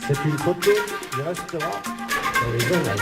C'est une photo qui restera dans les annales.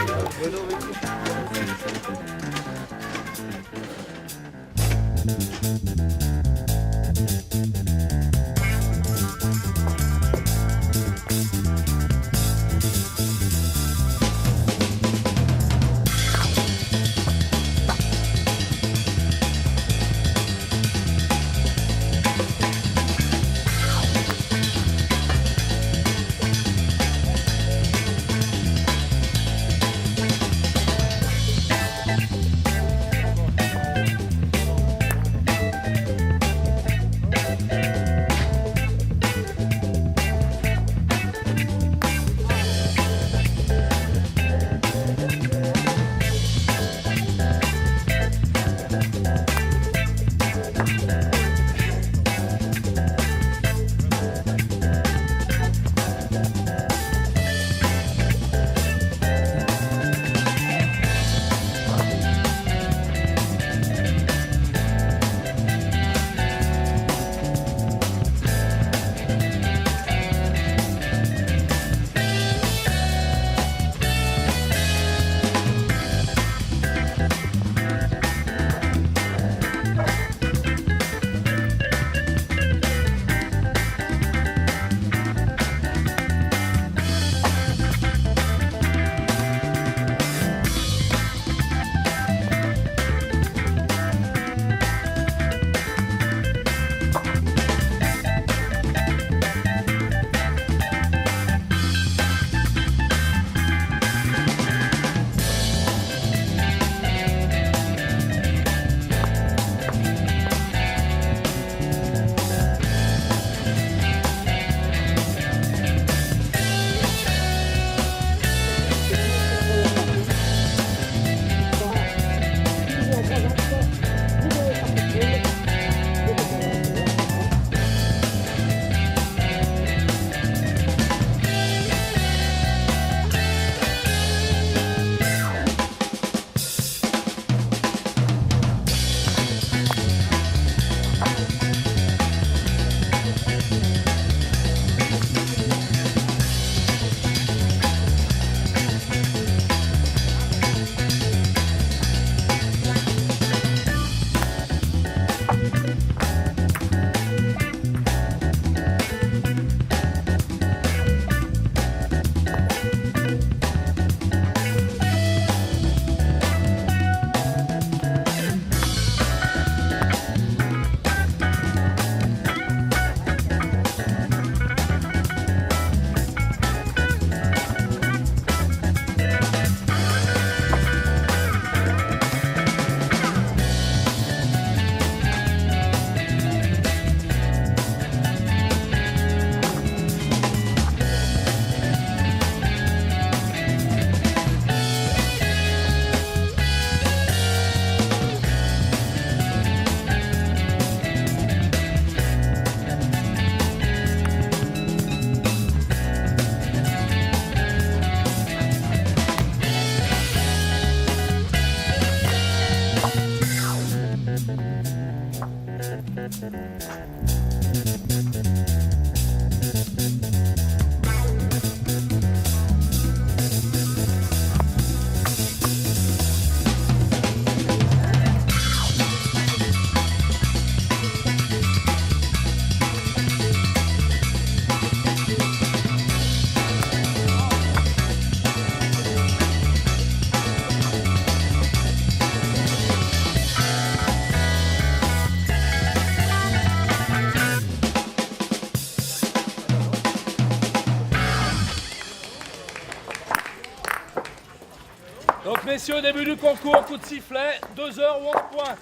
Donc messieurs, début du concours, coup de sifflet, 2h11 points.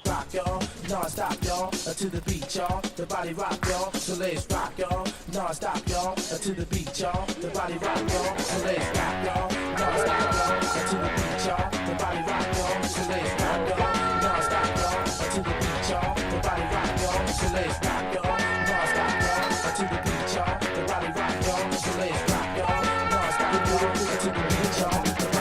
Rock y'all, non-stop y'all, to the beat y'all, the body rock y'all, so let's rock y'all, non-stop y'all, to the beat y'all, the body rock y'all, so let's rock y'all, non-stop y'all, to the beat y'all, the body rock y'all, so let's rock y'all, non-stop y'all, to the beat y'all, the body rock y'all, so let's rock y'all, non-stop y'all, to the beat y'all, the body rock y'all, so let's rock y'all, non-stop y'all, to the beat y'all, the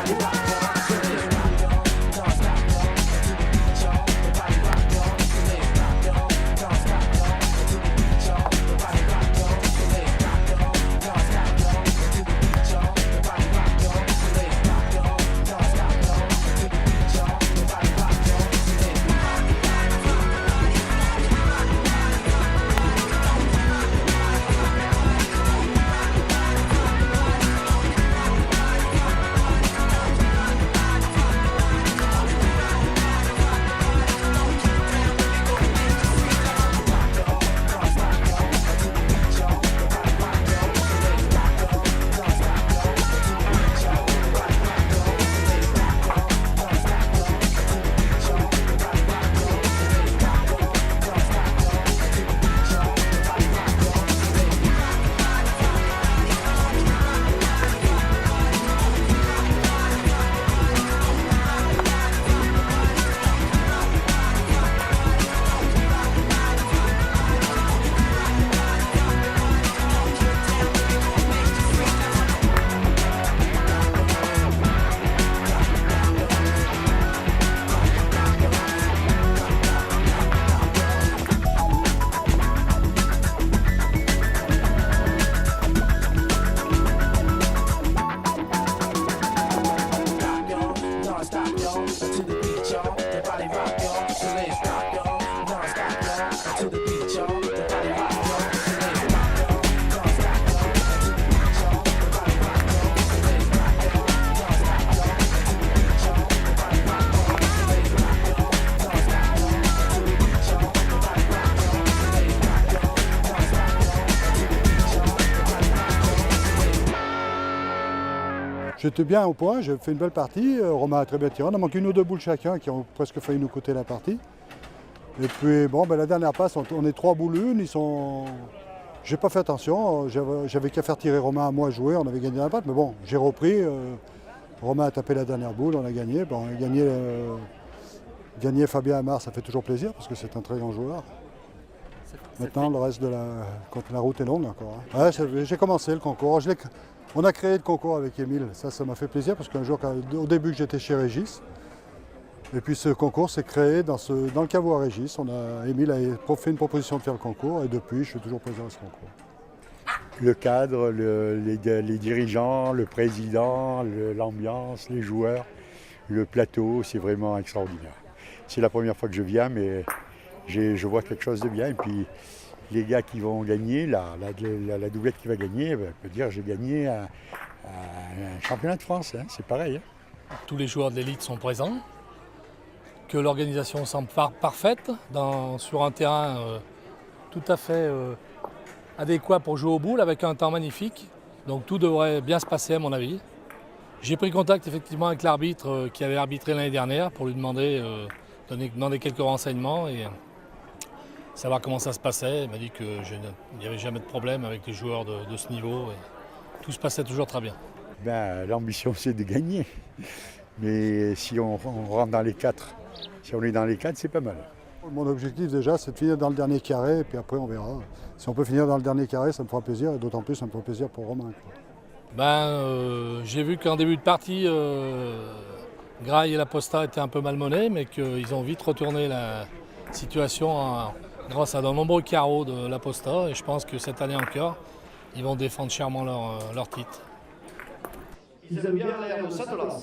J'étais bien au point, j'ai fait une belle partie. Romain a très bien tiré. On a manqué 1 ou 2 boules chacun qui ont presque failli nous coûter la partie. Et puis bon, la dernière passe, on est 3 boules une. J'ai pas fait attention. J'avais qu'à faire tirer Romain à moi jouer. On avait gagné la patte. Mais bon, j'ai repris. Romain a tapé la dernière boule. On a gagné. Bon, on a gagné Fabien Amar, ça fait toujours plaisir parce que c'est un très grand joueur. Maintenant, le reste quand la route est longue encore. Hein. Ouais, j'ai commencé le concours. On a créé le concours avec Émile. Ça m'a fait plaisir parce qu'un jour, au début, j'étais chez Régis. Et puis ce concours s'est créé dans le caveau à Régis. Émile a fait une proposition de faire le concours et depuis, je suis toujours présent à ce concours. Le cadre, les dirigeants, le président, l'ambiance, les joueurs, le plateau, c'est vraiment extraordinaire. C'est la première fois que je viens, mais je vois quelque chose de bien. Et puis les gars qui vont gagner, la doublette qui va gagner, on peut dire j'ai gagné un championnat de France, hein, c'est pareil. Hein. Tous les joueurs de l'élite sont présents, que l'organisation semble parfaite sur un terrain tout à fait adéquat pour jouer aux boules avec un temps magnifique. Donc tout devrait bien se passer à mon avis. J'ai pris contact effectivement avec l'arbitre qui avait arbitré l'année dernière pour lui demander quelques renseignements et savoir comment ça se passait. Il m'a dit qu'il n'y avait jamais de problème avec les joueurs de ce niveau. Et tout se passait toujours très bien. L'ambition c'est de gagner. Mais si on rentre dans les 4, si on est dans les 4, c'est pas mal. Mon objectif déjà c'est de finir dans le dernier carré et puis après on verra. Si on peut finir dans le dernier carré, ça me fera plaisir et d'autant plus ça me fera plaisir pour Romain. J'ai vu qu'en début de partie, Graille et la Posta étaient un peu malmenés, mais qu'ils ont vite retourné la situation grâce à de nombreux carreaux de la Posta. Et je pense que cette année encore, ils vont défendre chèrement leur titre. Ils aiment bien l'air de Satolas.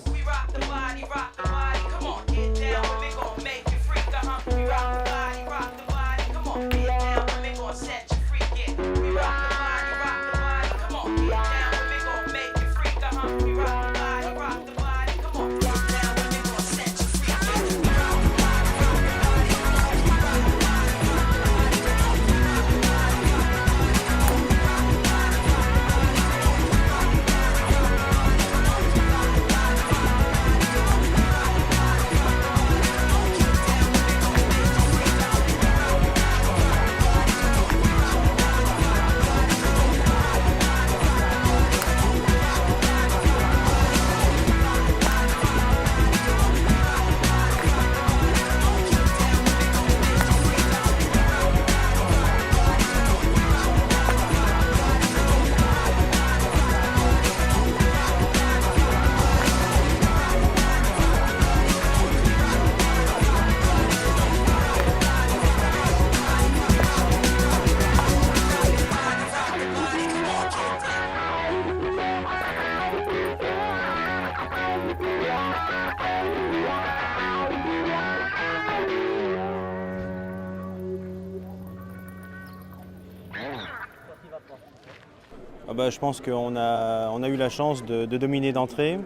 Je pense qu'on a eu la chance de dominer d'entrée,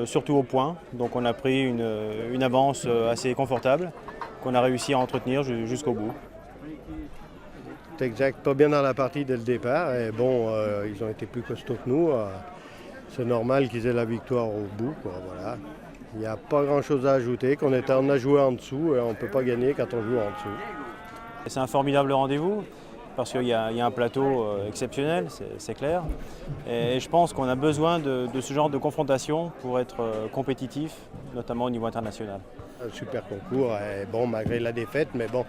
surtout au point. Donc on a pris une avance assez confortable qu'on a réussi à entretenir jusqu'au bout. Exact, pas bien dans la partie dès le départ. Et bon, ils ont été plus costauds que nous. C'est normal qu'ils aient la victoire au bout, quoi, voilà. Il n'y a pas grand-chose à ajouter. On a joué en dessous et on ne peut pas gagner quand on joue en dessous. C'est un formidable rendez-vous. Parce qu'il y a un plateau exceptionnel, c'est clair. Et je pense qu'on a besoin de ce genre de confrontation pour être compétitif, notamment au niveau international. Un super concours, et bon, malgré la défaite, mais bon,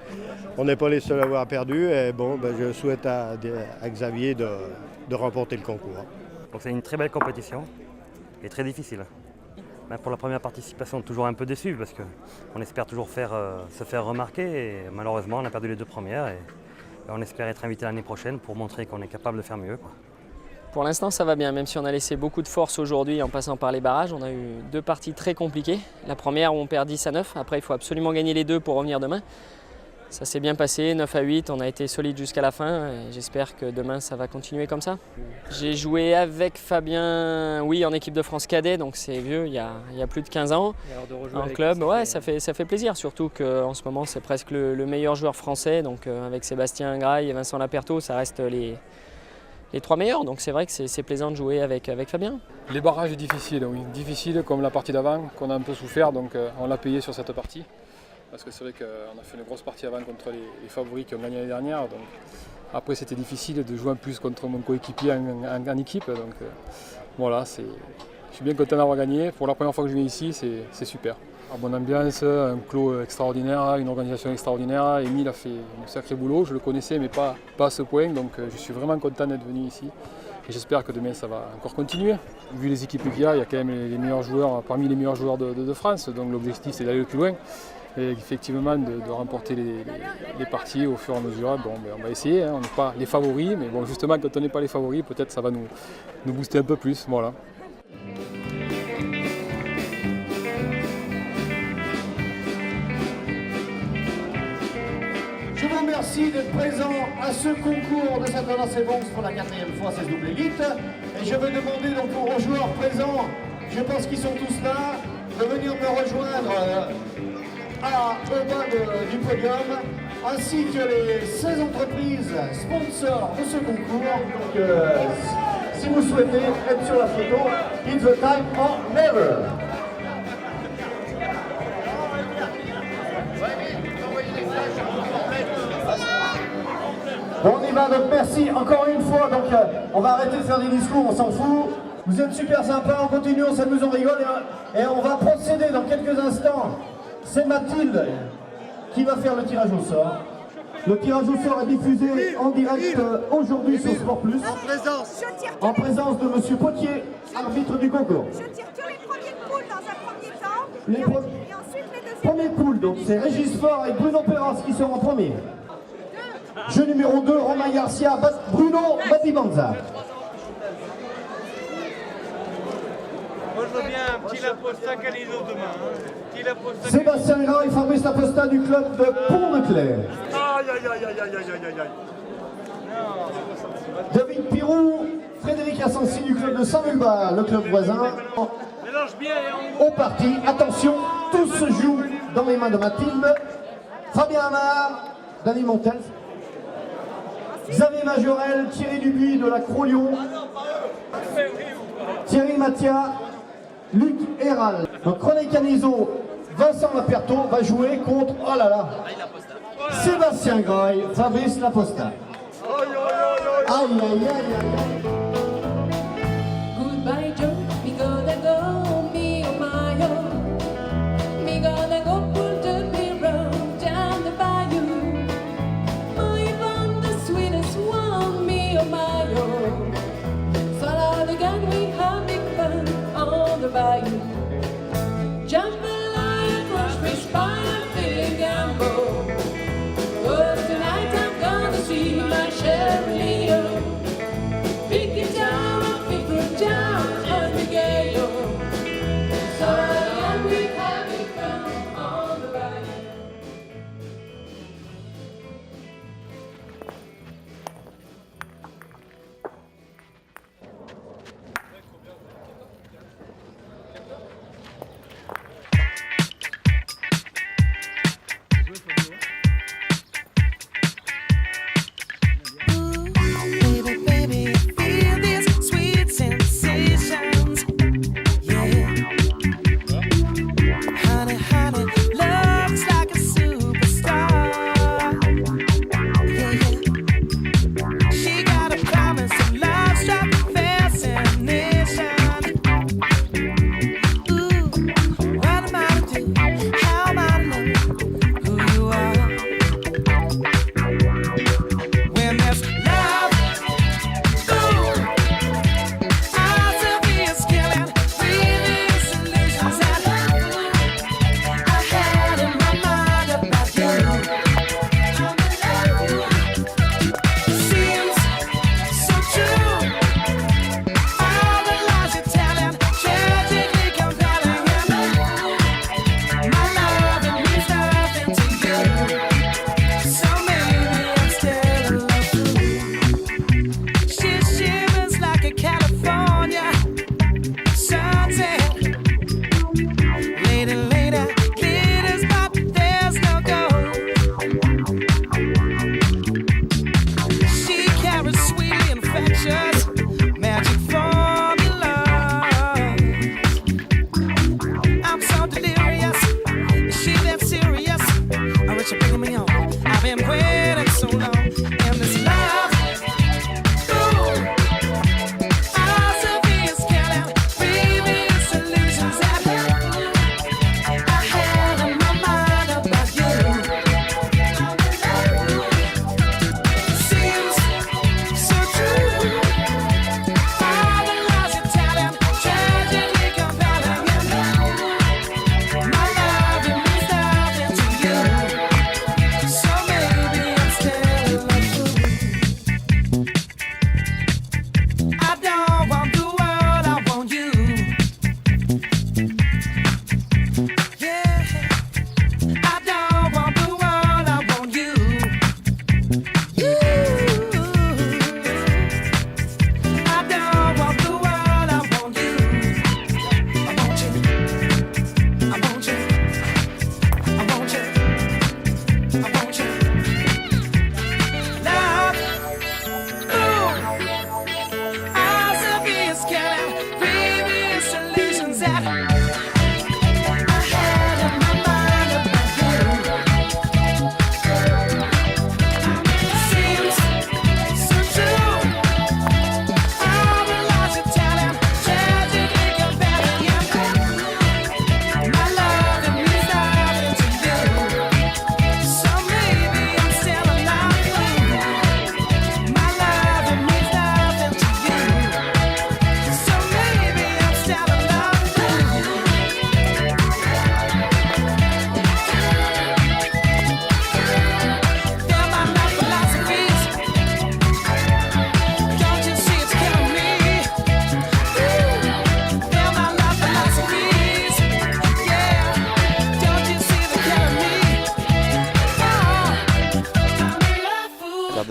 on n'est pas les seuls à avoir perdu. Et bon, je souhaite à Xavier de remporter le concours. Donc c'est une très belle compétition et très difficile. Pour la première participation, toujours un peu déçu parce qu'on espère toujours se faire remarquer. Et malheureusement, on a perdu les 2 premières. Et on espère être invité l'année prochaine pour montrer qu'on est capable de faire mieux, quoi. Pour l'instant, ça va bien, même si on a laissé beaucoup de force aujourd'hui en passant par les barrages. On a eu 2 parties très compliquées. La première où on perd 10-9. Après, il faut absolument gagner les 2 pour revenir demain. Ça s'est bien passé, 9-8. On a été solide jusqu'à la fin. Et j'espère que demain, ça va continuer comme ça. J'ai joué avec Fabien, oui, en équipe de France cadet, donc c'est vieux, il y a plus de 15 ans. En club, ouais, ça fait plaisir, surtout qu'en ce moment, c'est presque le meilleur joueur français. Donc avec Sébastien Graille et Vincent Laperto, ça reste les 3 meilleurs. Donc c'est vrai que c'est plaisant de jouer avec Fabien. Les barrages difficiles, oui. Difficiles comme la partie d'avant, qu'on a un peu souffert, donc on l'a payé sur cette partie. Parce que c'est vrai qu'on a fait une grosse partie avant contre les favoris qui ont gagné l'année dernière. Donc après c'était difficile de jouer en plus contre mon coéquipier en équipe. Donc voilà, je suis bien content d'avoir gagné. Pour la première fois que je viens ici, c'est super. À bonne ambiance, un clos extraordinaire, une organisation extraordinaire. Émile a fait un sacré boulot, je le connaissais mais pas à ce point. Donc je suis vraiment content d'être venu ici. Et j'espère que demain ça va encore continuer. Vu les équipes qu'il y a quand même les meilleurs joueurs, parmi les meilleurs joueurs de France. Donc l'objectif c'est d'aller le plus loin. Et effectivement de remporter les parties au fur et à mesure. Bon, on va essayer, hein. On n'est pas les favoris, mais bon, justement quand on n'est pas les favoris, peut-être ça va nous booster un peu plus. Voilà. Je vous remercie d'être présent à ce concours de Saint-André-Bons pour la 4e fois, c'est double élite. Et je veux demander donc aux joueurs présents, je pense qu'ils sont tous là, de venir me rejoindre au bas du podium, ainsi que les 16 entreprises sponsors de ce concours. Donc si vous souhaitez être sur la photo, it's the time or never. Bon, on y va, donc merci encore une fois. Donc on va arrêter de faire des discours, on s'en fout. Vous êtes super sympas, on continue, on s'amuse, on rigole et on va procéder dans quelques instants. C'est Mathilde qui va faire le tirage au sort. Le tirage au sort est diffusé en direct aujourd'hui sur Sport Plus. En présence de Monsieur Potier, arbitre du concours. Je tire que les premiers poules dans un premier temps. Les et ensuite les deuxièmes. premiers poules, donc c'est Régis Faure et Bruno Perras qui seront en premier. Jeu numéro 2, Romain Garcia, Bruno Batibanza. Moi je veux bien un petit Laposta Calizo demain. Petit Laposta. Sébastien Gras et Fabrice Laposta du club de Pont-de-Clair. Aïe aïe aïe aïe aïe aïe aïe aïe. David Pirou, Frédéric Assensi du club de Saint-Vulbas, le club voisin. Mélange bien et en Au parti, attention, tout se joue dans les mains de Mathilde. Fabien Amar, Dany Montel, Xavier Majorel, Thierry Dubuis de la Cro-Lyon, Thierry Mathia, Luc Héral. Donc René Canizo, Vincent Laperto va jouer contre, oh là là, Sébastien Graille, Fabrice Laposta. Aïe aïe aïe aïe. Goodbye Joe, me gonna go, me oh my oh. Me gonna go pull the beer road down the bayou. My Yvonne, the sweetest one, me oh my oh. Follow the gun, we have big fun on the bayou. Jump the line, rush me spine, feeling gamble. Oh, tonight I'm gonna see my Cheryl.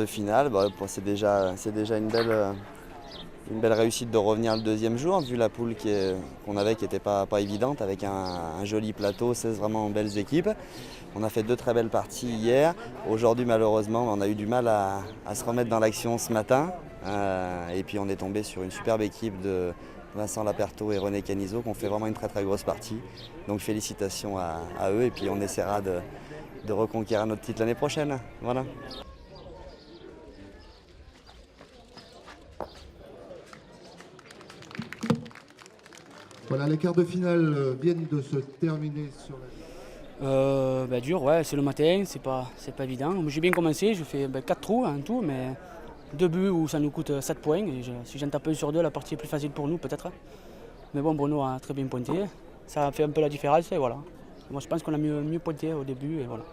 de finale, c'est déjà une belle réussite de revenir le deuxième jour, vu la poule qu'on avait qui n'était pas évidente, avec un joli plateau, 16 vraiment belles équipes. On a fait 2 très belles parties hier. Aujourd'hui, malheureusement, on a eu du mal à se remettre dans l'action ce matin. Et puis on est tombé sur une superbe équipe de Vincent Laperto et René Canizo qui ont fait vraiment une très très grosse partie. Donc félicitations à eux et puis on essaiera de reconquérir notre titre l'année prochaine. Voilà. Voilà, les quarts de finale viennent de se terminer sur la... Dur, ouais, c'est le matin, c'est pas évident. J'ai bien commencé, je fais 4 trous en tout, mais 2 buts où ça nous coûte 7 points. Et si j'en tape un sur 2, la partie est plus facile pour nous peut-être. Mais bon, Bruno a très bien pointé, ça a fait un peu la différence et voilà. Moi je pense qu'on a mieux pointé au début et voilà.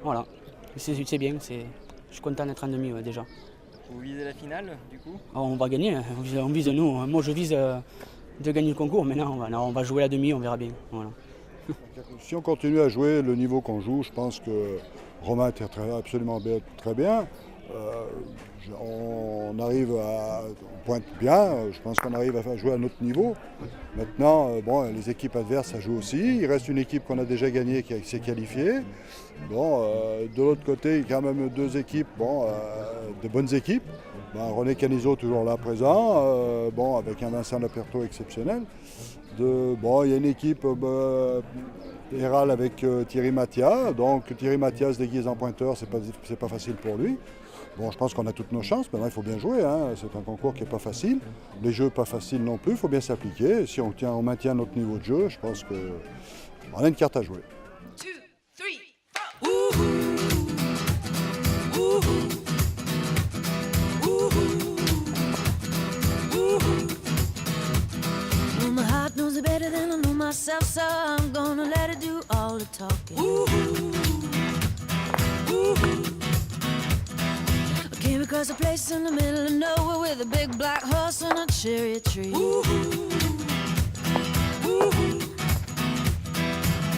Voilà, c'est bien, je suis content d'être en demi déjà. Vous visez la finale du coup? On va gagner, on vise nous. Moi je vise de gagner le concours, mais non, on va jouer la demi, on verra bien. Voilà. Si on continue à jouer le niveau qu'on joue, je pense que Romain était absolument très bien. On pointe bien, je pense qu'on arrive à jouer à notre niveau. Maintenant, les équipes adverses, ça joue aussi. Il reste une équipe qu'on a déjà gagnée qui s'est qualifiée. De l'autre côté, il y a quand même 2 équipes, de bonnes équipes. René Canizo toujours là présent, avec un Vincent Laperto exceptionnel. Il y a une équipe Héral avec Thierry Mathias. Donc Thierry Mathias déguisé en pointeur, c'est pas facile pour lui. Je pense qu'on a toutes nos chances, maintenant il faut bien jouer, hein. C'est un concours qui n'est pas facile. Les jeux pas faciles non plus, il faut bien s'appliquer. Si on maintient notre niveau de jeu, je pense qu'on a une carte à jouer. 2, 3, 4. My heart knows it better than I know myself, so I'm gonna let it do all the talking. I came across a place in the middle of nowhere with a big black horse and a cherry tree.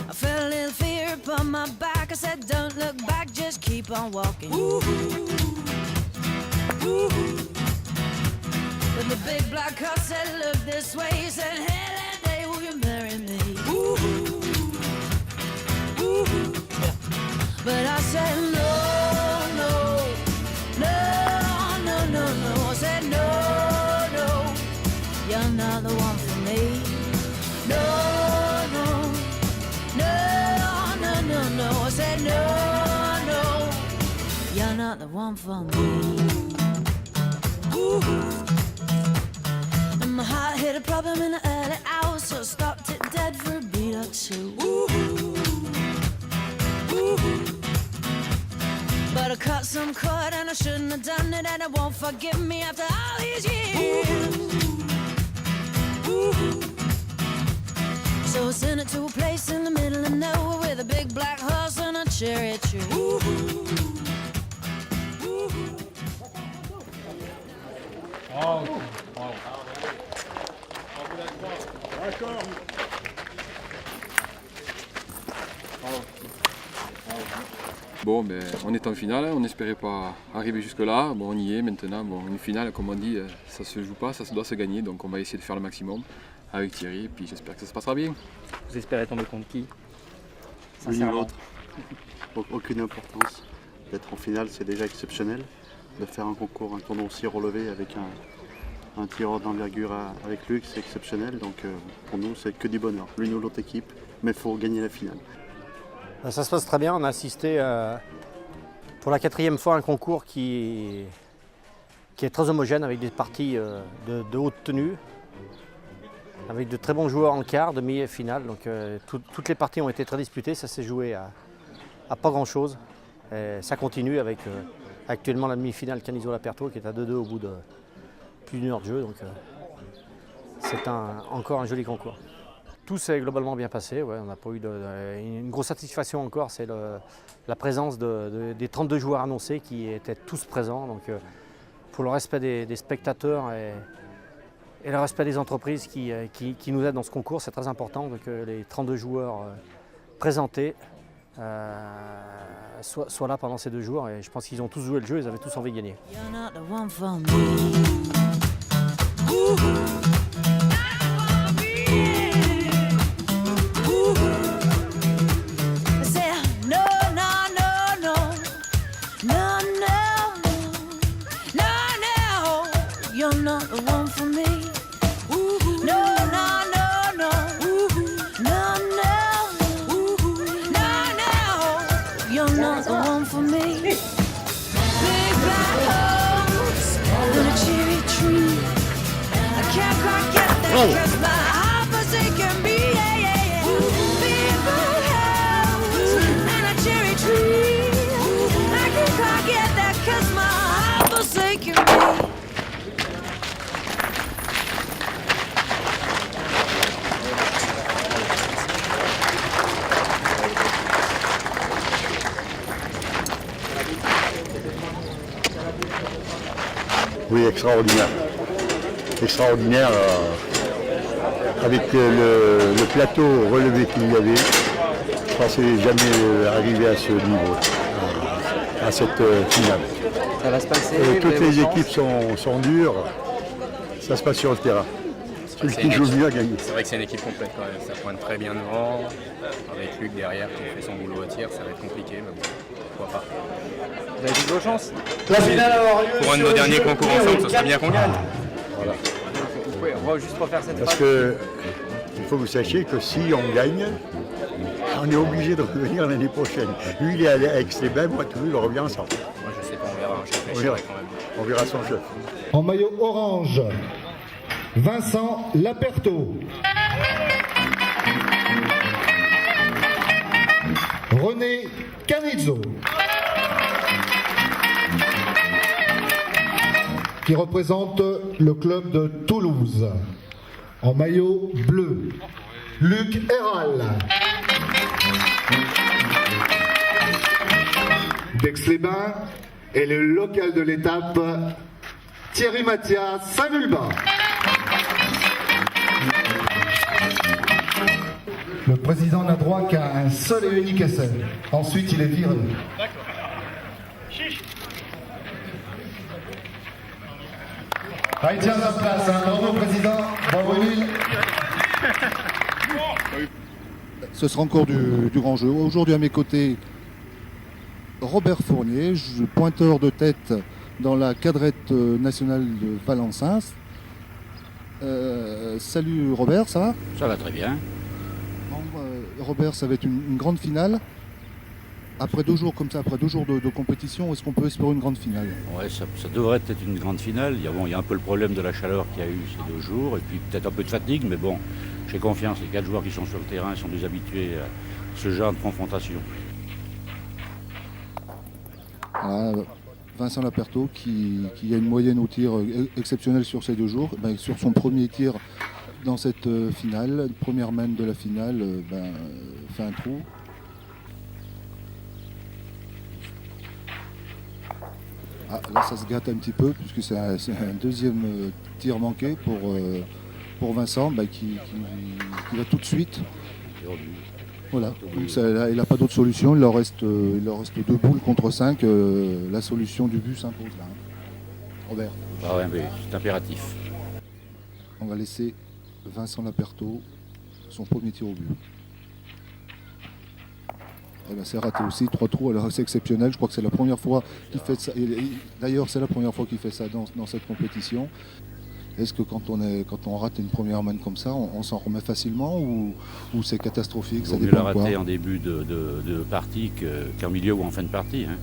I felt a little fear upon my back. I said, don't look back, just keep on walking. But the big black horse said, look this way. He said, hey, that day will you marry me? But I said, no, no, no, no, no, no. I said, no, no, you're not the one for me. No, no, no, no, no, no. I said, no, no, you're not the one for me. And my heart hit a problem in the early hours, so I stopped it dead for a beat or two. But I cut some cord and I shouldn't have done it, and it won't forgive me after all these years. So I sent it to a place in the middle of nowhere with a big black horse and a cherry tree. Bon, on est en finale, on n'espérait pas arriver jusque-là. On y est maintenant. Une finale, comme on dit, ça se joue pas, ça doit se gagner. Donc on va essayer de faire le maximum avec Thierry. Et puis j'espère que ça se passera bien. Vous espérez tomber contre qui? L'une ou l'autre. Aucune importance. D'être en finale, c'est déjà exceptionnel. De faire un concours, un tournoi aussi relevé avec un tireur d'envergure avec Luc, c'est exceptionnel. Donc pour nous, c'est que du bonheur. L'une ou l'autre équipe, mais il faut gagner la finale. Ça se passe très bien, on a assisté pour la 4e fois à un concours qui est très homogène avec des parties de haute tenue, avec de très bons joueurs en quart, demi et finale. Donc toutes les parties ont été très disputées, ça s'est joué à pas grand chose. Et ça continue avec actuellement la demi-finale Canizo-Laperto qui est à 2-2 au bout de plus d'1 heure de jeu. Donc c'est encore un joli concours. Tout s'est globalement bien passé, ouais, on n'a pas eu une grosse satisfaction encore, c'est la présence des 32 joueurs annoncés qui étaient tous présents. Donc, pour le respect des spectateurs et le respect des entreprises qui nous aident dans ce concours, c'est très important. Donc, les 32 joueurs présentés soit là pendant ces 2 jours. Et je pense qu'ils ont tous joué le jeu, ils avaient tous envie de gagner. You're not the one for me. You're not the one for me. No, no, no, no. No, no. No, no. You're not the one for me. Big black holes and a cherry tree. I can't quite get that 'cause my heart forsaken me. Yeah, yeah, yeah. Big black holes and a cherry tree. I can't quite get that 'cause my heart forsaken me. Oui, extraordinaire. Extraordinaire avec le plateau relevé qu'il y avait. Je ne pensais jamais arriver à ce niveau, à cette finale. Ça va se passer. Toutes les équipes sont dures. Ça se passe sur le terrain. Celui qui joue mieux a gagné. C'est vrai que c'est une équipe complète quand même. Ça pointe très bien devant. Avec Luc derrière qui fait son boulot au tir, ça va être compliqué, mais bon, pourquoi pas. Vous avez de vos chances. La finale aura lieu. Pour un de nos derniers concours ensemble, ce serait bien qu'on gagne. Voilà. Vous pouvez juste refaire cette Parce phrase. que il faut que vous sachiez que si on gagne, on est obligé de revenir l'année prochaine. Lui, il est allé avec les bains, moi, tout le monde, il revient ensemble. Moi, je sais pas, on verra. Je On verra. réfléchirai quand même. On verra son chef. En maillot orange, Vincent Laperto. René Canizzo, qui représente le club de Toulouse. En maillot bleu, Luc Héral. D'Aix-les-Bains et le local de l'étape, Thierry Mathias Saint-Vulbas. Le président n'a droit qu'à un seul et unique essai. Ensuite, il est viré. Ah, il tient sa place. Bravo, président. Bravo, Émile. Ce sera encore du grand jeu. Aujourd'hui, à mes côtés, Robert Fournier, pointeur de tête dans la cadrette nationale de Valenciennes. Salut Robert, ça va? Ça va très bien. Robert, ça va être une grande finale. Après 2 jours comme ça, après 2 jours de compétition, est-ce qu'on peut espérer une grande finale? Ouais, ça devrait être une grande finale. Il y a un peu le problème de la chaleur qu'il y a eu ces 2 jours, et puis peut-être un peu de fatigue, mais bon, j'ai confiance. Les 4 joueurs qui sont sur le terrain sont des habitués à ce genre de confrontation. Voilà, Vincent Laperto qui a une moyenne au tir exceptionnelle sur ces 2 jours. Sur son premier tir dans cette finale, première main de la finale, fait un trou. Ah, là ça se gâte un petit peu puisque c'est un deuxième tir manqué pour Vincent qui va tout de suite. Voilà, donc il n'a pas d'autre solution, il leur reste 2 boules contre 5, la solution du but s'impose là. Robert. Ah ouais, mais c'est impératif. On va laisser Vincent Laperto son premier tir au but. C'est raté aussi, 3 trous, alors c'est exceptionnel, je crois que c'est la première fois qu'il fait ça, d'ailleurs c'est la première fois qu'il fait ça dans cette compétition. Est-ce que quand on rate une première manne comme ça, on s'en remet facilement ou c'est catastrophique? Il vaut mieux la rater en début de partie qu'en milieu ou en fin de partie. Hein.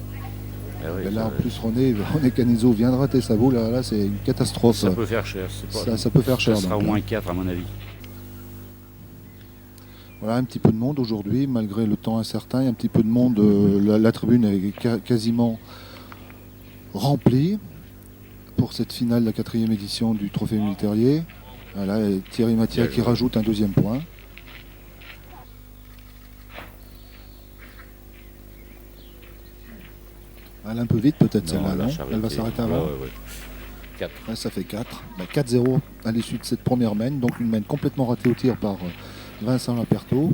Oui, là en plus René Canizzo vient de rater sa boule, là c'est une catastrophe. Ça peut faire cher. Ça peut faire cher. Ça sera au moins 4 à mon avis. Voilà, un petit peu de monde aujourd'hui, malgré le temps incertain, il y a un petit peu de monde, la tribune est quasiment remplie pour cette finale de la 4e édition du Trophée Émile Terrier. Voilà, et Thierry Mathias qui rajoute un 2e point. Elle est un peu vite peut-être celle-là, non? Elle va s'arrêter avant. Ouais. 4. Ouais, ça fait 4. 4-0 à l'issue de cette première main, donc une main complètement ratée au tir par Vincent Laperto.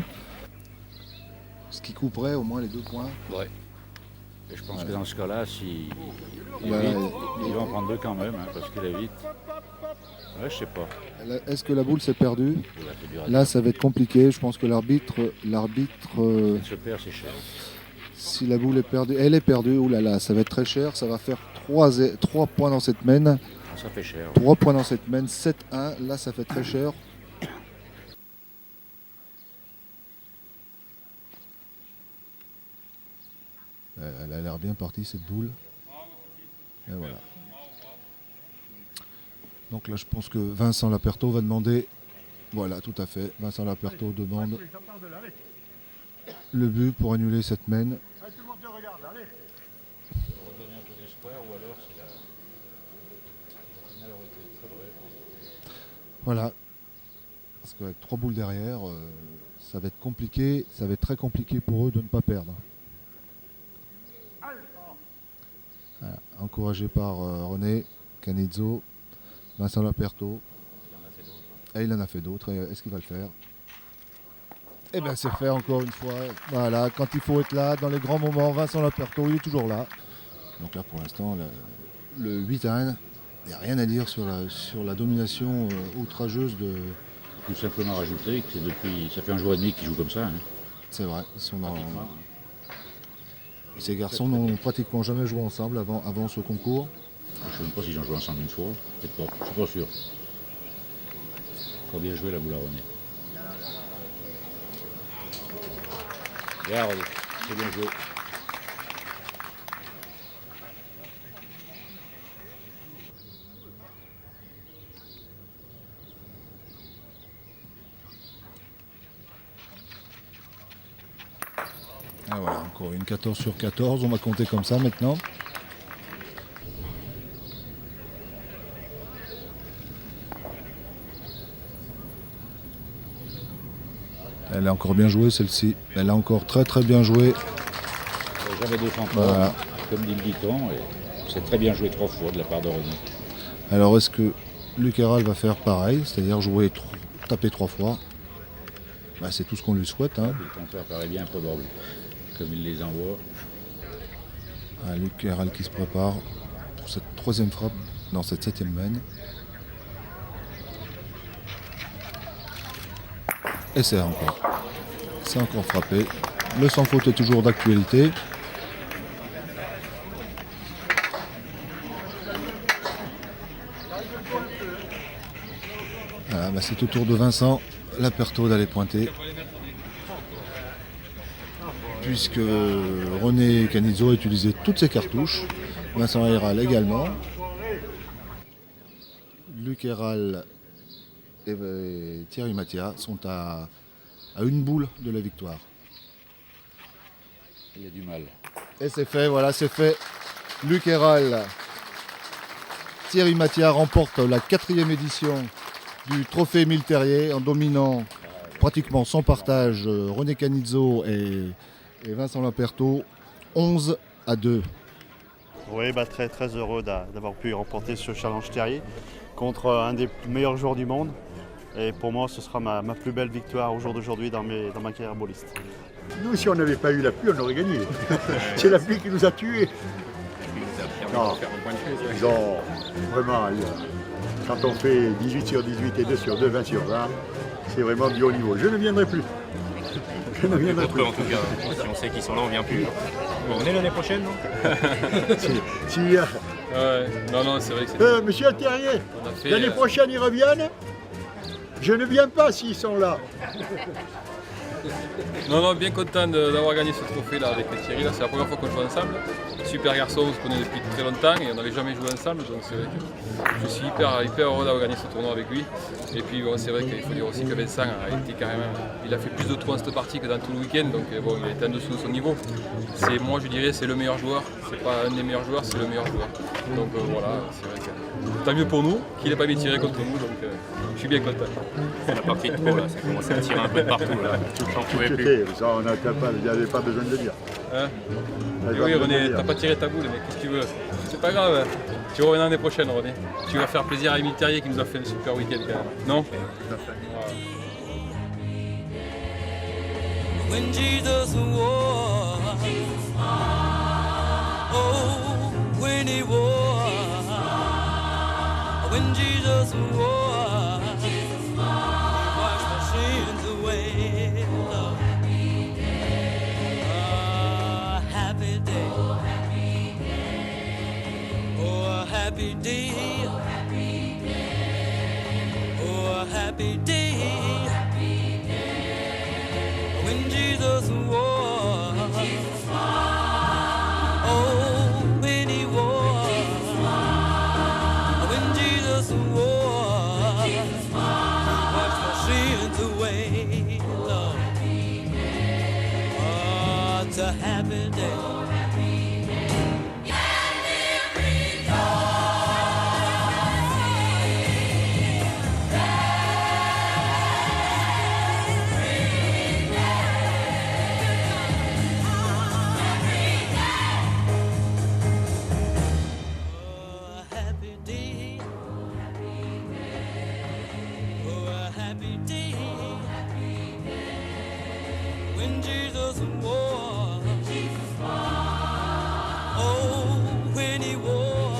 Ce qui couperait au moins les 2 points. Ouais. Et je pense que dans ce cas-là, s'il Bah, évite, il va en prendre 2 quand même, hein, parce qu'il évite. Ouais, je sais pas. Est-ce que la boule s'est perdue? Ouais, c'est dur à Là, dire. ça va être compliqué. Je pense que l'arbitre, Elle se perd, c'est cher. si la boule est perdue, elle est perdue. Ouh là là, ça va être très cher. Ça va faire 3 points dans cette main. Ça fait cher. 3 points dans cette main, 7-1. Là, ça fait très cher. Elle a l'air bien partie, cette boule. Et voilà. Donc là, je pense que Vincent Laperto va demander... Voilà, tout à fait. Vincent Laperto demande le but pour annuler cette main. Voilà. Parce qu'avec 3 boules derrière, ça va être compliqué. Ça va être très compliqué pour eux de ne pas perdre. Voilà. Encouragé par René Canizzo, Vincent Laperto. Et il en a fait d'autres. Est-ce qu'il va le faire? Eh bien, c'est fait encore une fois. Voilà, quand il faut être là, dans les grands moments, Vincent Laperto, il est toujours là. Donc là, pour l'instant, le 8-1, il n'y a rien à dire sur la domination outrageuse de... Tout simplement rajouter que ça fait 1 jour et demi qu'ils jouent comme ça. Hein. C'est vrai, ces garçons n'ont pratiquement jamais joué ensemble avant ce concours. Je ne sais même pas s'ils ont joué ensemble une fois. Peut-être pas, je suis pas sûr. Faut bien jouer la boule à René. Regarde, c'est bien joué. Ah voilà, encore une 14 sur 14, on va compter comme ça maintenant. Elle a encore bien joué celle-ci, elle a encore très très bien joué. J'avais 200 Voilà. comme dit le dicton, et c'est très bien joué 3 fois de la part de René. Alors est-ce que Luc Héral va faire pareil, c'est-à-dire taper 3 fois? Bah, c'est tout ce qu'on lui souhaite. Hein. Le compteur paraît bien probable, comme il les envoie. Ah, Luc Héral qui se prépare pour cette 3e frappe dans cette 7e main. Et c'est encore frappé. Le sans faute est toujours d'actualité. Voilà, bah c'est au tour de Vincent Laperto d'aller pointer. Puisque René Canizzo a utilisé toutes ses cartouches. Vincent Héral également. Luc Héral et Thierry Mattia sont à 1 boule de la victoire. Il y a du mal. Et c'est fait, voilà, c'est fait. Luc Héral, Thierry Mattia remporte la 4e édition du trophée Émile Terrier en dominant pratiquement sans partage René Canizzo et Vincent Laperto, 11-2. Oui, très très heureux d'avoir pu remporter ce challenge Terrier contre un des meilleurs joueurs du monde. Et pour moi, ce sera ma plus belle victoire au jour d'aujourd'hui dans ma carrière bowliste. Nous, si on n'avait pas eu la pluie, on aurait gagné. C'est la pluie qui nous a tués. Non, ils ont vraiment, quand on fait 18 sur 18 et 2 sur 2, 20 sur 20, c'est vraiment du haut niveau. Je ne viendrai plus. Je ne viendrai plus. En tout cas, si on sait qu'ils sont là, on ne vient plus. Bon, on est l'année prochaine, non? Ouais, non, c'est vrai que c'est... Monsieur Terrier, l'année prochaine, ils reviennent. Je ne viens pas s'ils sont là. Non, bien content d'avoir gagné ce trophée là avec Thierry. Là, c'est la première fois qu'on joue ensemble. Super garçon, on se connaît depuis très longtemps et on n'avait jamais joué ensemble. Donc c'est vrai que je suis hyper heureux d'avoir gagné ce tournoi avec lui. Et puis bon, c'est vrai qu'il faut dire aussi que Vincent a été il a fait plus de trous dans cette partie que dans tout le week-end. Donc bon, il a été en dessous de son niveau. Moi je dirais c'est le meilleur joueur. C'est pas un des meilleurs joueurs, c'est le meilleur joueur. Donc voilà, c'est vrai que tant mieux pour nous qu'il n'ait pas mis tiré contre nous. Donc je suis bien content. La partie de trop là, ça commence à tirer un peu de partout là. J'en pouvais plus. Ça, on n'avait pas besoin de le dire. Hein? Et oui René, t'as pas tiré ta boule, mais qu'est-ce que tu veux? C'est pas grave, hein. Tu reviens l'année prochaine René. Tu vas faire plaisir à Émile Terrier qui nous a fait un super week-end quand même. Non? Tout à fait. When Jesus walked when Jesus wore, He washed my sins away. Lord. Happy day. Oh, a happy day. Oh, a happy day. When Jesus wore. Oh, when He wore. When Jesus wore. He washed my sins away. Lord. Oh, it's a happy day. When Jesus wore, oh, when He wore,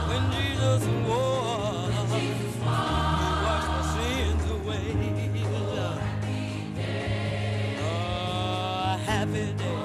when Jesus wore, He washed my sins away. Oh, a happy day.